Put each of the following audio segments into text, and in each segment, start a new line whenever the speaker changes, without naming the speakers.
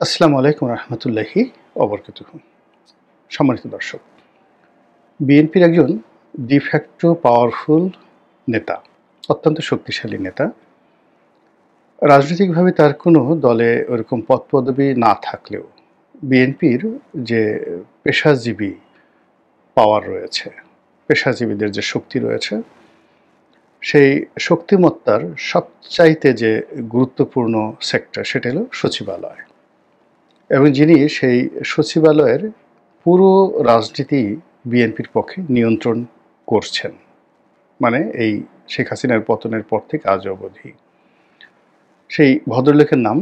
আসসালামু আলাইকুম রহমতুল্লাহি অবরকাতুহু। সম্মানিত দর্শক, বিএনপির একজন ডিফ্যাক্টো পাওয়ারফুল নেতা, অত্যন্ত শক্তিশালী নেতা। রাজনৈতিকভাবে তার কোনো দলে ওরকম পদপদবি না থাকলেও বিএনপির যে পেশাজীবী পাওয়ার রয়েছে, পেশাজীবীদের যে শক্তি রয়েছে, সেই শক্তিমত্তার সবচাইতে যে গুরুত্বপূর্ণ সেক্টর সেটা হলো সচিবালয়। এবং যিনি সেই সচিবালয়ের পুরো রাজনীতি বিএনপির পক্ষে নিয়ন্ত্রণ করছেন, মানে এই শেখ হাসিনার পতনের পর থেকে আজ অবধি। সেই ভদ্রলোকের নাম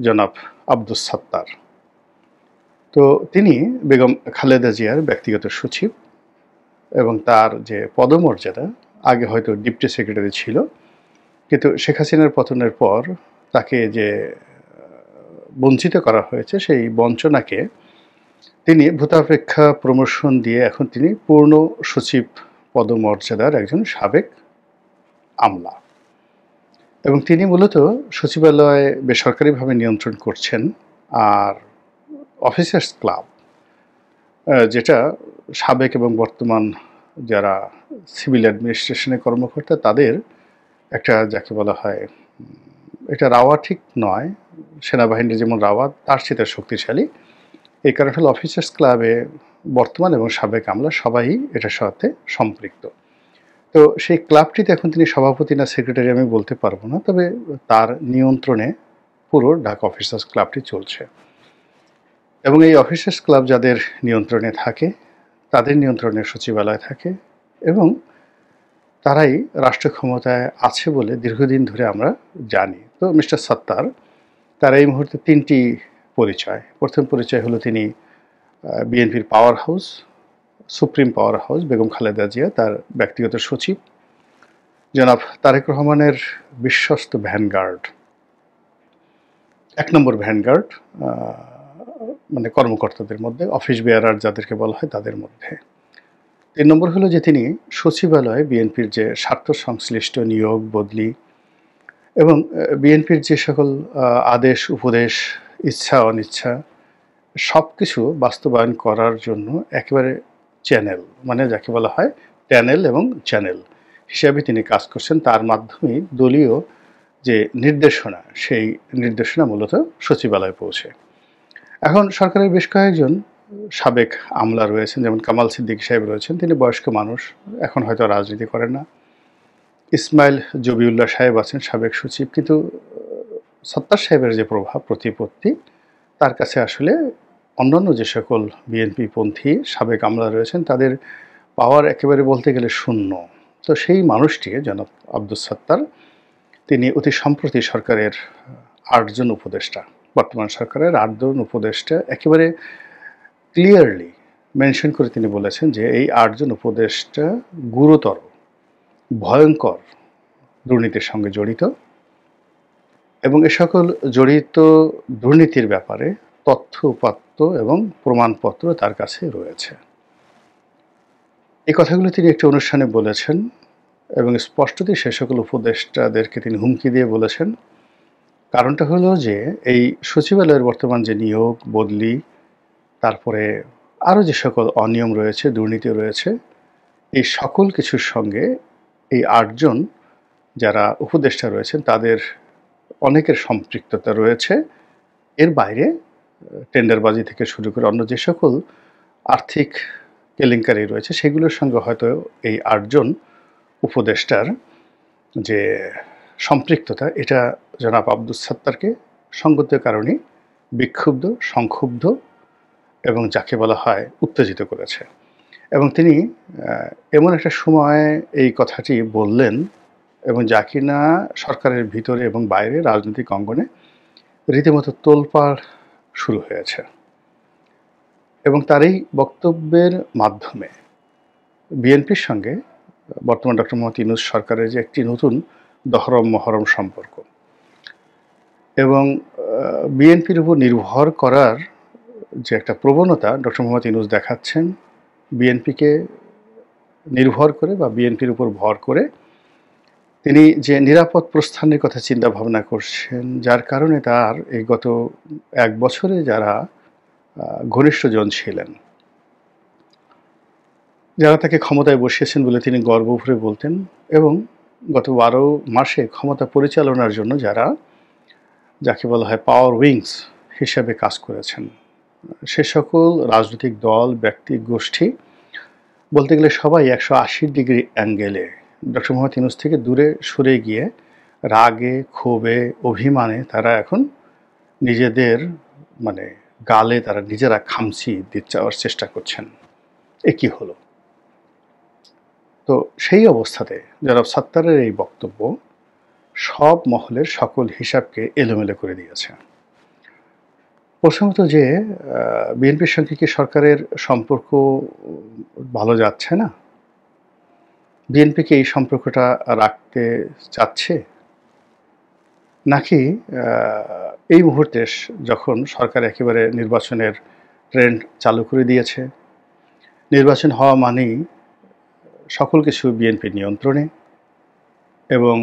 জনাব আব্দুস সাত্তার। তো তিনি বেগম খালেদা জিয়ার ব্যক্তিগত সচিব এবং তার যে পদমর্যাদা, আগে হয়তো ডিপটি সেক্রেটারি ছিল, কিন্তু শেখ হাসিনার পতনের পর তাকে যে বঞ্চিত করা হয়েছে, সেই বঞ্চনাকে তিনি ভূতাপেক্ষা প্রমোশন দিয়ে এখন তিনি পূর্ণ সচিব পদমর্যাদার একজন সাবেক আমলা। এবং তিনি মূলত সচিবালয়ে বেসরকারিভাবে নিয়ন্ত্রণ করছেন। আর অফিসার্স ক্লাব, যেটা সাবেক এবং বর্তমান যারা সিভিল অ্যাডমিনিস্ট্রেশনে কর্মকর্তা, তাদের একটা, যাকে বলা হয়, এটা রাওয়া ঠিক নয়, সেনাবাহিনীর যেমন রাওয়া তার চেয়ে শক্তিশালী। এই কারণে হলো অফিসার্স ক্লাবে বর্তমান এবং সাবেক আমলা সবাই এটার সাথে সম্পৃক্ত। তো সেই ক্লাবটিতে এখন তিনি সভাপতি না সেক্রেটারি আমি বলতে পারবো না, তবে তার নিয়ন্ত্রণে পুরো ঢাকা অফিসার্স ক্লাবটি চলছে। এবং এই অফিসার্স ক্লাব যাদের নিয়ন্ত্রণে থাকে, তাদের নিয়ন্ত্রণে সচিবালয় থাকে, এবং তারাই রাষ্ট্র ক্ষমতায় আছে বলে দীর্ঘদিন ধরে আমরা জানি। তো মিস্টার সাত্তার, তার এই মুহূর্তে তিনটি পরিচয়। প্রথম পরিচয় হলো তিনি বিএনপির power house, supreme power house Begum Khaleda Zia তার ব্যক্তিগত সচিব, জনাব তারেক রহমানের বিশ্বস্ত ভ্যানগার্ড, এক নম্বর ভ্যানগার্ড, মানে কর্মকর্তাদের মধ্যে, অফিস বেয়ারার যাদেরকে বলা হয় তাদের মধ্যে। ৩ নম্বর হলো যে তিনি সচিবালয়ে বিএনপির যে স্বার্থ সংশ্লিষ্ট নিয়োগ বদলি এবং বিএনপির যে সকল আদেশ উপদেশ, ইচ্ছা অনিচ্ছা সব কিছু বাস্তবায়ন করার জন্য একেবারে চ্যানেল, মানে যাকে বলা হয় ট্যানেল এবং চ্যানেল হিসাবে তিনি কাজ করছেন। তার মাধ্যমেই দলীয় যে নির্দেশনা, সেই নির্দেশনা মূলত সচিবালয়ে পৌঁছে। এখন সরকারের বেশ কয়েকজন সাবেক আমলা রয়েছেন, যেমন কামাল সিদ্দিকী সাহেব রয়েছেন, তিনি বয়স্ক মানুষ, এখন হয়তো রাজনীতি করেন না। ইসমাইল জবিউল্লাহ সাহেব আছেন সাবেক সচিব, কিন্তু সত্তার সাহেবের যে প্রভাব প্রতিপত্তি, তার কাছে আসলে অন্যান্য যে সকল বিএনপি পন্থী সাবেক আমলা রয়েছেন তাদের পাওয়ার একেবারে বলতে গেলে শূন্য। তো সেই মানুষটি জনাব আব্দুস সাত্তার, তিনি অতি সম্প্রতি সরকারের ৮ জন উপদেষ্টা, বর্তমান সরকারের ৮ জন উপদেষ্টা একেবারে ক্লিয়ারলি মেনশন করে তিনি বলেছেন যে এই ৮ জন উপদেষ্টা গুরুতর ভয়ঙ্কর দুর্নীতির সঙ্গে জড়িত, এবং এ সকল জড়িত দুর্নীতির ব্যাপারে তথ্য উপাত্ত এবং প্রমাণপত্র তার কাছে রয়েছে। এই কথাগুলো তিনি একটি অনুষ্ঠানে বলেছেন, এবং স্পষ্টতই সে সকল উপদেষ্টাদেরকে তিনি হুমকি দিয়ে বলেছেন। কারণটা হলো যে এই সচিবালয়ের বর্তমান যে নিয়োগ বদলি, তারপরে আরও যে সকল অনিয়ম রয়েছে, দুর্নীতি রয়েছে, এই সকল কিছুর সঙ্গে এই ৮ জন যারা উপদেষ্টা রয়েছেন তাদের অনেকের সম্পৃক্ততা রয়েছে। এর বাইরে টেন্ডারবাজি থেকে শুরু করে অন্য যে সকল আর্থিক কেলেঙ্কারি রয়েছে, সেগুলোর সঙ্গে হয়তো এই ৮ জন উপদেষ্টার যে সম্পৃক্ততা, এটা জনাব আব্দুস সাত্তারকে সঙ্গত কারণে বিক্ষুব্ধ, সংক্ষুব্ধ এবং যাকে বলা হয় উত্তেজিত করেছে। এবং তিনি এমন একটা সময় এই কথাটি বললেন, এবং যা কিনা সরকারের ভিতরে এবং বাইরে রাজনৈতিক অঙ্গনে রীতিমতো তোলপাড় শুরু হয়েছে। এবং তার এই বক্তব্যের মাধ্যমে বিএনপির সঙ্গে বর্তমান ডক্টর মোহাম্মদ ইউনূস সরকারের যে একটি নতুন দহরম মহরম সম্পর্ক, এবং বিএনপির উপর নির্ভর করার যে একটা প্রবণতা ডক্টর মোহাম্মদ ইউনূস দেখাচ্ছেন, বিএনপিকে নির্ভর করে বা বিএনপির উপর ভর করে তিনি যে নিরাপদ প্রস্থানের কথা চিন্তা ভাবনা করছেন, যার কারণে তার এই গত ১ বছরে যারা ঘনিষ্ঠজন ছিলেন, যারা তাকে ক্ষমতায় বসিয়েছেন বলে তিনি গর্ব ভরে বলতেন, এবং গত ১২ মাসে ক্ষমতা পরিচালনার জন্য যারা, যাকে বলা হয় পাওয়ার উইংস হিসাবে কাজ করেছেন, সে সকল রাজনৈতিক দল, ব্যক্তি, গোষ্ঠী, বলতে গেলে সবাই ১৮০ ডিগ্রি অ্যাঙ্গেলে ডক্টর মোহাম্মদ ইউনূস থেকে দূরে সরে গিয়ে রাগে, ক্ষোভে, অভিমানে তারা এখন নিজেদের মানে গালে তারা নিজেরা খামচি দিতে যাওয়ার চেষ্টা করছেন। এ কি হলো? তো সেই অবস্থাতে জনাব সাত্তারের এই বক্তব্য সব মহলের সকল হিসাবকে এলোমেলো করে দিয়েছে। প্রথমত যে বিএনপির সঙ্গে কি সরকারের সম্পর্ক ভালো যাচ্ছে না? বিএনপি কি এই সম্পর্কটা রাখতে চাচ্ছে? নাকি এই মুহূর্তে যখন সরকার একেবারে নির্বাচনের ট্রেন্ড চালু করে দিয়েছে, নির্বাচন হওয়া মানেই সকল কিছু বিএনপির নিয়ন্ত্রণে, এবং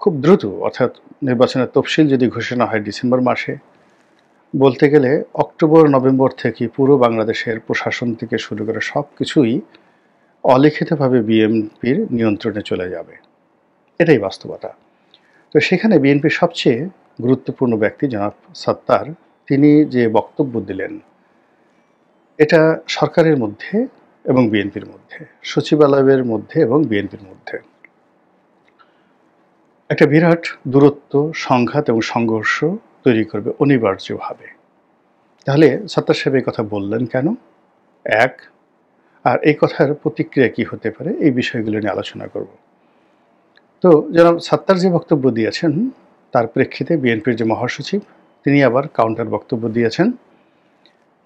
খুব দ্রুত, অর্থাৎ নির্বাচনের তফসিল যদি ঘোষণা হয় ডিসেম্বর মাসে, বলতে গেলে অক্টোবর নভেম্বর থেকে পুরো বাংলাদেশের প্রশাসন থেকে শুরু করে সব কিছুই অলিখিতভাবে বিএনপির নিয়ন্ত্রণে চলে যাবে। এটাই বাস্তবতা। তো সেখানে বিএনপির সবচেয়ে গুরুত্বপূর্ণ ব্যক্তি জনাব সাত্তার, তিনি যে বক্তব্য দিলেন, এটা সরকারের মধ্যে এবং বিএনপির মধ্যে, সচিবালয়ের মধ্যে এবং বিএনপির মধ্যে একটা বিরাট দূরত্ব, সংঘাত এবং সংঘর্ষ তৈরি করবে অনিবার্যভাবে। তাহলে সাত্তার সাহেব এই কথা বললেন কেন? এক, আর এই কথার প্রতিক্রিয়া কি হতে পারে, এই বিষয়গুলো নিয়ে আলোচনা করব। তো জনাব সাত্তার যে বক্তব্য দিয়েছেন, তার প্রেক্ষিতে বিএনপির যে মহাসচিব, তিনি আবার কাউন্টার বক্তব্য দিয়েছেন।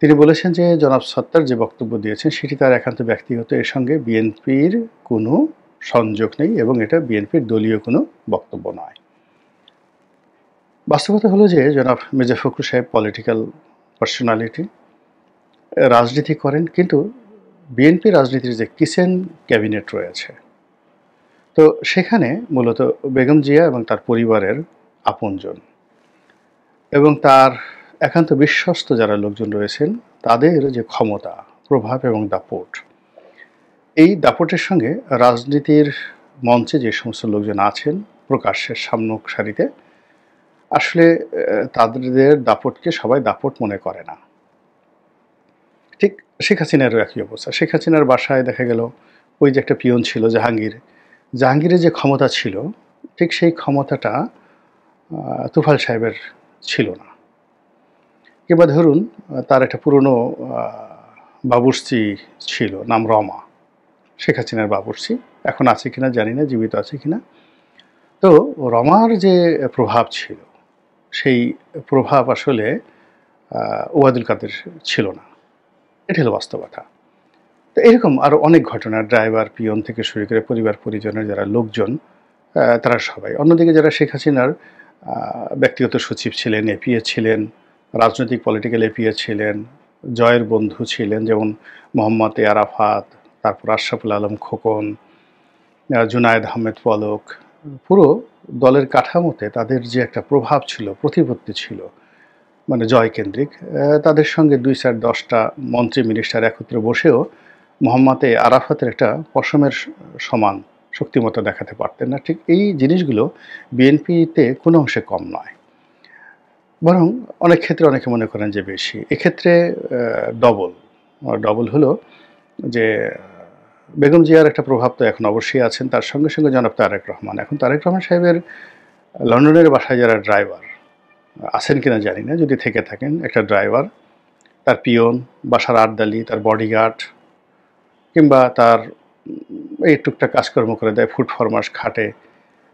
তিনি বলেছেন যে জনাব সাত্তার যে বক্তব্য দিয়েছেন সেটি তার একান্ত ব্যক্তিগত, এর সঙ্গে বিএনপির কোনো সংযোগ নেই এবং এটা বিএনপির দলীয় কোনো বক্তব্য নয়। বাস্তবতা হলো যে জনাব মির্জা ফখরুল সাহেব পলিটিক্যাল পার্সোনালিটি, রাজনীতি করেন, কিন্তু বিএনপি রাজনীতির যে কিচেন ক্যাবিনেট রয়েছে, তো সেখানে মূলত বেগম জিয়া এবং তার পরিবারের আপনজন এবং তার একান্ত বিশ্বস্ত যারা লোকজন রয়েছেন, তাদের যে ক্ষমতা, প্রভাব এবং দাপট, এই দাপটের সঙ্গে রাজনীতির মঞ্চে যে সমস্ত লোকজন আছেন প্রকাশ্যের সামনের সারিতে, আসলে তাদের দাপটকে সবাই দাপট মনে করে না। ঠিক শেখ হাসিনারও একই অবস্থা। শেখ হাসিনার বাসায় দেখা গেল ওই যে একটা পিয়ন ছিল জাহাঙ্গীর, জাহাঙ্গীরের যে ক্ষমতা ছিল, ঠিক সেই ক্ষমতাটা তুফাল সাহেবের ছিল না। কিংবা ধরুন তার একটা পুরনো বাবুর্চি ছিল, নাম রমা, শেখ হাসিনার বাবুর্চি, এখন আছে কিনা জানি না, জীবিত আছে কিনা। তো রমার যে প্রভাব ছিল, সেই প্রভাব আসলে ওবায়দুল কাদের ছিল না। এটা হলো বাস্তবতা। তো এরকম আরও অনেক ঘটনা, ড্রাইভার, পিয়ন থেকে শুরু করে পরিবার পরিজনের যারা লোকজন, তারা সবাই। অন্যদিকে যারা শেখ হাসিনার ব্যক্তিগত সচিব ছিলেন, এপিএ ছিলেন, রাজনৈতিক পলিটিক্যাল এপিএ ছিলেন, জয়ের বন্ধু ছিলেন, যেমন মোহাম্মদ এ আরাফাত, তারপর আশরাফুল আলম খোকন, জুনায়েদ আহমেদ পলক, পুরো দলের কাঠামোতে তাদের যে একটা প্রভাব ছিল, প্রতিপত্তি ছিল, মানে জয়কেন্দ্রিক, তাদের সঙ্গে ২-৪-১০টা মন্ত্রী মিনিস্টার একত্রে বসেও মোহাম্মদ এ আরাফাতের একটা পশমের সমান শক্তিমত্তা দেখাতে পারতেন না। ঠিক এই জিনিসগুলো বিএনপিতে কোনো অংশে কম নয়, বরং অনেক ক্ষেত্রে অনেকে মনে করেন যে বেশি। এক্ষেত্রে ডবল হলো যে বেগম জিয়ার একটা প্রভাব তো এখন অবশ্যই আছেন, তার সঙ্গে সঙ্গে জনাব তারেক রহমান। এখন তারেক রহমান সাহেবের লন্ডনের বাসায় যারা ড্রাইভার আছেন কিনা জানি না, যদি থেকে থাকেন, একটা ড্রাইভার, তার পিয়ন, বাসার আর্দালি, তার বডিগার্ড, কিংবা তার এই টুকটাক কাজকর্ম করে দেয়, ফুড ফরমাস খাটে,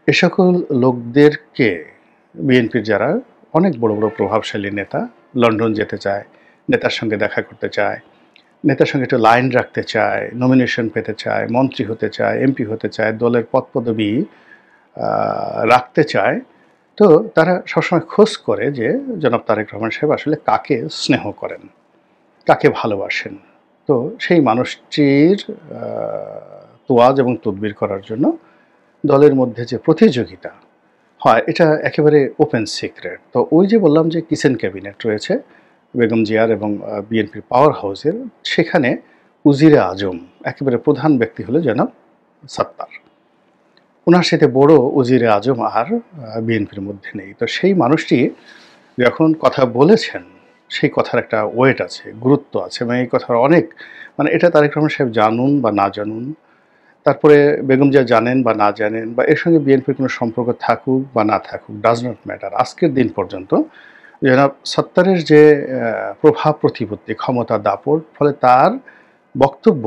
এ সকল লোকদেরকে বিএনপির যারা অনেক বড় বড় প্রভাবশালী নেতা লন্ডন যেতে চায়, নেতার সঙ্গে দেখা করতে চায়, নেতার সঙ্গে একটু লাইন রাখতে চায়, নমিনেশন পেতে চায়, মন্ত্রী হতে চায়, এমপি হতে চায়, দলের পদ পদবি রাখতে চায়, তো তারা সবসময় খোঁজ করে যে জনাব তারেক রহমান সাহেব আসলে কাকে স্নেহ করেন, কাকে ভালোবাসেন। তো সেই মানুষটির তোয়াজ এবং তদবির করার জন্য দলের মধ্যে যে প্রতিযোগিতা হয় এটা একেবারে ওপেন সিক্রেট। তো ওই যে বললাম যে কিচেন ক্যাবিনেট রয়েছে বেগম জিয়ার এবং বিএনপির পাওয়ার হাউসের, সেখানে উজিরে আজম একেবারে প্রধান ব্যক্তি হলো জনাব সাত্তার। ওনার সাথে বড় উজিরে আজম আর বিএনপির মধ্যে নেই। তো সেই মানুষটি যখন কথা বলেছেন, সেই কথার একটা ওয়েট আছে, গুরুত্ব আছে, এবং এই কথার অনেক এটা তারেক রহমান সাহেব জানুন বা না জানুন, তারপরে বেগম জিয়া জানেন বা না জানেন, বা এর সঙ্গে বিএনপির কোনো সম্পর্ক থাকুক বা না থাকুক, ডাজ নট ম্যাটার। আজকের দিন পর্যন্ত জনাব সত্তারের যে প্রভাব প্রতিপত্তি, ক্ষমতা দাপট, ফলে তার বক্তব্য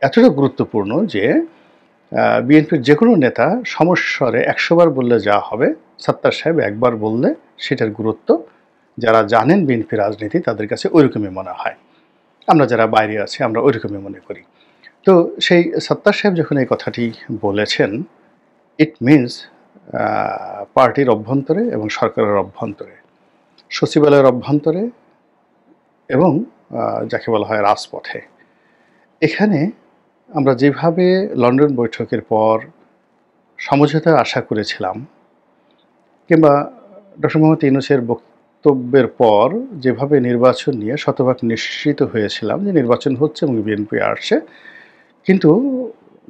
এতটা গুরুত্বপূর্ণ যে বিএনপির যে কোনো নেতা সমস্বরে 100 বার বললে যা হবে, সত্তার সাহেব একবার বললে সেটার গুরুত্ব যারা জানেন বিএনপি রাজনীতি তাদের কাছে ওইরকমই মনে হয়। আমরা যারা বাইরে আছি আমরা ওইরকমই মনে করি। তো সেই সত্তার সাহেব যখন এই কথাটি বলেছেন, ইট মিনস পার্টির অভ্যন্তরে এবং সরকারের অভ্যন্তরে, সচিবালয়ের অভ্যন্তরে এবং যাকে বলা হয় রাজপথে, এখানে আমরা যেভাবে লন্ডন বৈঠকের পর সমঝোতা আশা করেছিলাম, কিংবা ডক্টর মোহাম্মদ ইউনূসের বক্তব্যের পর যেভাবে নির্বাচন নিয়ে শতভাগ নিশ্চিত হয়েছিলাম যে নির্বাচন হচ্ছে এবং বিএনপি আসছে, কিন্তু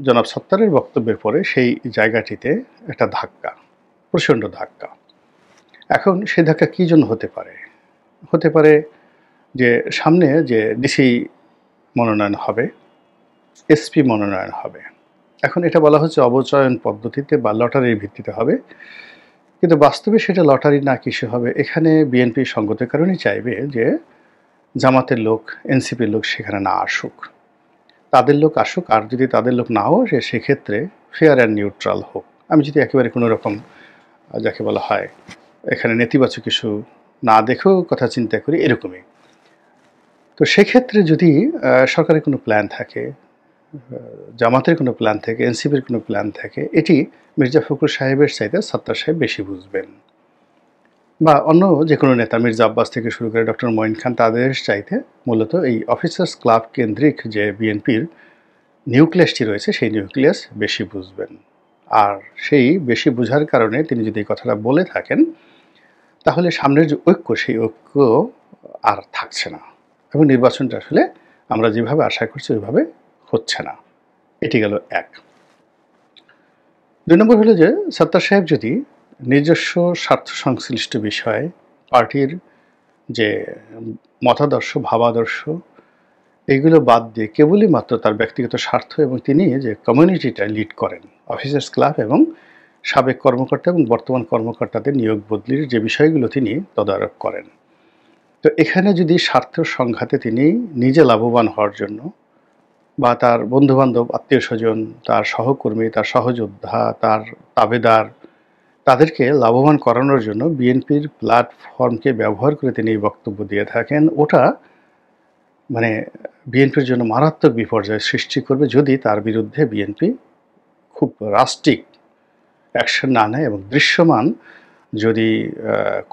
জনাব সত্তারের বক্তব্যের পরে সেই জায়গাটিতে একটা ধাক্কা, প্রচণ্ড ধাক্কা। এখন সেই ধাক্কা কী জন্য হতে পারে? হতে পারে যে সামনে যে ডিসি মনোনয়ন হবে, এসপি মনোনয়ন হবে। এখন এটা বলা হচ্ছে অবচয়ন পদ্ধতিতে বা লটারির ভিত্তিতে হবে, কিন্তু বাস্তবে সেটা লটারি না কিসে হবে। এখানে বিএনপি সঙ্গত কারণেই চাইবে যে জামাতের লোক, এনসিপির লোক সেখানে না আসুক, তাদের লোক আসুক, আর যদি তাদের লোক নাও আসে সেক্ষেত্রে ফেয়ার অ্যান্ড নিউট্রাল হোক। আমি যদি একেবারে কোনো রকম যাকে বলা হয় এখানে নেতিবাচক কিছু না দেখেও কথা চিন্তা করি, এরকমই। তো সেক্ষেত্রে যদি সরকারের কোনো প্ল্যান থাকে, জামাতের কোনো প্ল্যান থাকে, এনসিপির কোনো প্ল্যান থাকে, এটি মির্জা ফখরুল সাহেবের চাইতে সত্তার সাহেব বেশি বুঝবেন, বা অন্য যে কোনো নেতা, মির্জা আব্বাস থেকে শুরু করে ডক্টর মঈন খান, তাদের চাইতে মূলত এই অফিসার্স ক্লাব কেন্দ্রিক যে বিএনপির নিউক্লিয়াসটি রয়েছে সেই নিউক্লিয়াস বেশি বুঝবেন। আর সেই বেশি বোঝার কারণে তিনি যদি এই কথাটা বলে থাকেন, তাহলে সামনের যে ঐক্য, সেই ঐক্য আর থাকছে না, এবং নির্বাচনটা আসলে আমরা যেভাবে আশা করছি ওইভাবে হচ্ছে না। এটি গেল এক। 2 নম্বর হলো যে সত্তার সাহেব যদি নিজস্ব স্বার্থ সংশ্লিষ্ট বিষয়ে পার্টির যে মতাদর্শ, ভাবাদর্শ, এইগুলো বাদ দিয়ে কেবলই মাত্র তার ব্যক্তিগত স্বার্থ, এবং তিনি যে কমিউনিটিটা লিড করেন, অফিসার্স ক্লাব এবং সাবেক কর্মকর্তা এবং বর্তমান কর্মকর্তাদের নিয়োগ বদলির যে বিষয়গুলো তিনি তদারক করেন, তো এখানে যদি স্বার্থ সংঘাতে তিনি নিজে লাভবান হওয়ার জন্য, বা তার বন্ধুবান্ধব, আত্মীয় স্বজন, তার সহকর্মী, তার সহযোদ্ধা, তার তাবেদার, তাদেরকে লাভবান করানোর জন্য বিএনপির প্ল্যাটফর্মকে ব্যবহার করে তিনি এই বক্তব্য দিয়ে থাকেন, ওটা বিএনপির জন্য মারাত্মক বিপর্যয় সৃষ্টি করবে যদি তার বিরুদ্ধে বিএনপি খুব রাস্টিক অ্যাকশন না নেয় এবং দৃশ্যমান যদি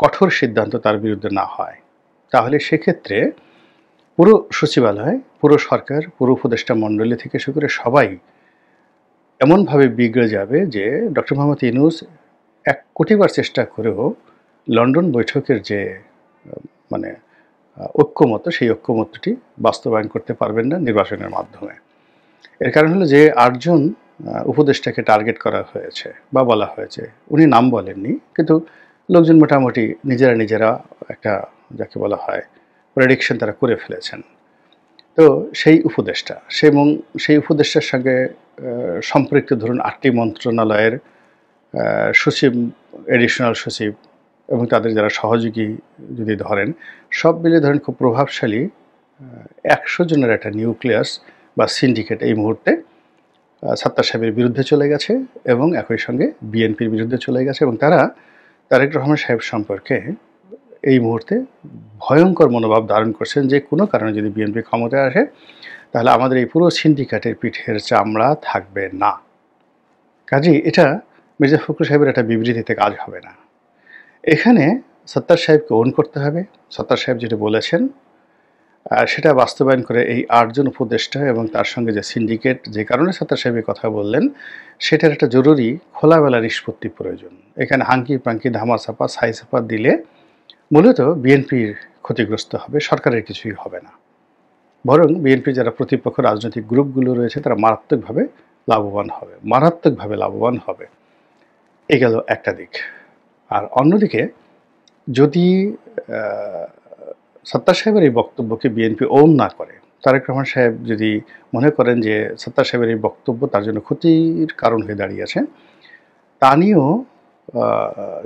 কঠোর সিদ্ধান্ত তার বিরুদ্ধে না হয়, তাহলে সেক্ষেত্রে পুরো সচিবালয়, পুরো সরকার, পুরো উপদেষ্টা মণ্ডলী থেকে শুরু করে সবাই এমনভাবে বিগড়ে যাবে যে ডক্টর মোহাম্মদ ইউনূস 1 কোটিবার চেষ্টা করেও লন্ডন বৈঠকের যে ঐক্যমত, সেই ঐক্যমতটি বাস্তবায়ন করতে পারবেন না নির্বাচনের মাধ্যমে। এর কারণ হলো যে 8 জন উপদেষ্টাকে টার্গেট করা হয়েছে বা বলা হয়েছে, উনি নাম বলেননি, কিন্তু লোকজন মোটামুটি নিজেরা একটা যাকে বলা হয় প্রেডিকশন তারা করে ফেলেছেন। তো সেই উপদেষ্টা, এবং সেই উপদেষ্টার সঙ্গে সম্পৃক্ত ধরুন 8টি মন্ত্রণালয়ের সচিব, এডিশনাল সচিব এবং তাদের যারা সহযোগী যদি ধরেন, সব মিলিয়ে ধরেন খুব প্রভাবশালী 100 জনের একটা নিউক্লিয়াস বা সিন্ডিকেট এই মুহূর্তে সত্তার সাহেবের বিরুদ্ধে চলে গেছে এবং একই সঙ্গে বিএনপির বিরুদ্ধে চলে গেছে, এবং তারা তারেক রহমান সাহেব সম্পর্কে এই মুহূর্তে ভয়ঙ্কর মনোভাব ধারণ করছেন যে কোনো কারণে যদি বিএনপি ক্ষমতায় আসে তাহলে আমাদের এই পুরো সিন্ডিকেটের পিঠের চামড়া থাকবে না। কাজেই এটা মির্জা ফখরুল সাহেবের একটা বিবৃতিতে কাজ হবে না। এখানে সত্তার সাহেবকে ওন করতে হবে। সত্তার সাহেব যেটা বলেছেন সেটা বাস্তবায়ন করে এই ৮ জন উপদেষ্টা এবং তার সঙ্গে যে সিন্ডিকেট যে কারণে সাত্তার সাহেব কথা বললেন, সেটার একটা জরুরি খোলামেলা নিষ্পত্তি প্রয়োজন। এখানে হাঙ্কি-পাঙ্কি, ধামাচাপা, ছাইচাপা দিলে মূলত বিএনপির ক্ষতিগ্রস্ত হবে, সরকারের কিছুই হবে না। বরং বিএনপির যারা প্রতিপক্ষ রাজনৈতিক গ্রুপগুলো রয়েছে তারা মারাত্মকভাবে লাভবান হবে। এই গেল একটা দিক। আর অন্যদিকে যদি সাত্তার সাহেবের এই বক্তব্যকে বিএনপি ওন না করে, তারেক রহমান সাহেব যদি মনে করেন যে সাত্তার সাহেবের এই বক্তব্য তার জন্য ক্ষতির কারণ হয়ে দাঁড়িয়েছে, তা নিয়েও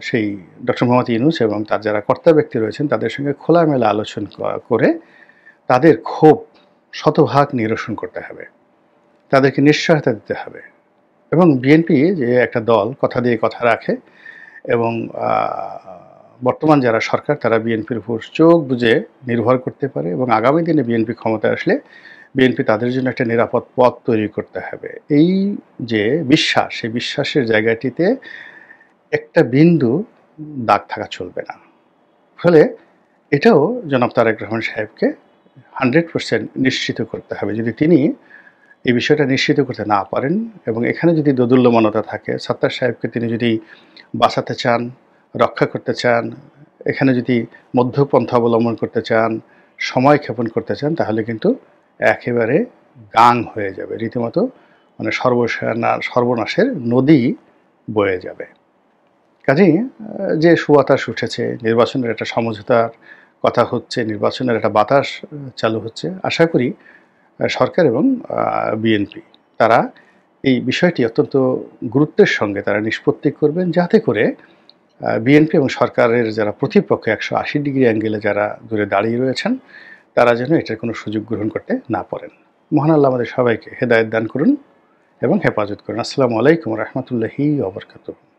সেই ডক্টর মোহাম্মদ ইউনূস এবং তার যারা কর্তা ব্যক্তি রয়েছেন তাদের সঙ্গে খোলামেলা আলোচনা করে তাদের ক্ষোভ শতভাগ নিরসন করতে হবে, তাদেরকে নিশ্চয়তা দিতে হবে। এবং বিএনপি যে একটা দল কথা দিয়ে কথা রাখে এবং বর্তমান যারা সরকার তারা বিএনপির উপর চোখ বুজে নির্ভর করতে পারে এবং আগামী দিনে বিএনপি ক্ষমতায় আসলে বিএনপি তাদের জন্য একটা নিরাপদ পথ তৈরি করতে হবে। এই যে বিশ্বাস, সেই বিশ্বাসের জায়গাটিতে একটা বিন্দু দাগ থাকা চলবে না। ফলে এটাও জনাব তারেক রহমান সাহেবকে 100% নিশ্চিত করতে হবে। যদি তিনি এই বিষয়টা নিশ্চিত করতে না পারেন এবং এখানে যদি দোদুল্যমানতা থাকে, সাত্তার সাহেবকে তিনি যদি বাঁচাতে চান, রক্ষা করতে চান, এখানে যদি মধ্যপন্থা অবলম্বন করতে চান, সময় ক্ষেপণ করতে চান, তাহলে কিন্তু একেবারে গাং হয়ে যাবে, রীতিমতো মানে সর্বনাশের নদী বয়ে যাবে। কাজেই যে সুবাতাস উঠেছে, নির্বাচনের একটা সমঝোতার কথা হচ্ছে, নির্বাচনের একটা বাতাস চালু হচ্ছে, আশা করি সরকার এবং বিএনপি তারা এই বিষয়টি অত্যন্ত গুরুত্বের সঙ্গে তারা নিষ্পত্তি করবেন, যাতে করে বিএনপি এবং সরকারের যারা প্রতিপক্ষ 180 ডিগ্রি অ্যাঙ্গেলে যারা দূরে দাঁড়িয়ে রয়েছেন তারা যেন এটার কোনো সুযোগ গ্রহণ করতে না পারেন। মহান আল্লাহ আমাদের সবাইকে হেদায়েত দান করুন এবং হেফাজত করুন। আসসালামু আলাইকুম রহমতুল্লাহি ওয়া বারাকাতুহু।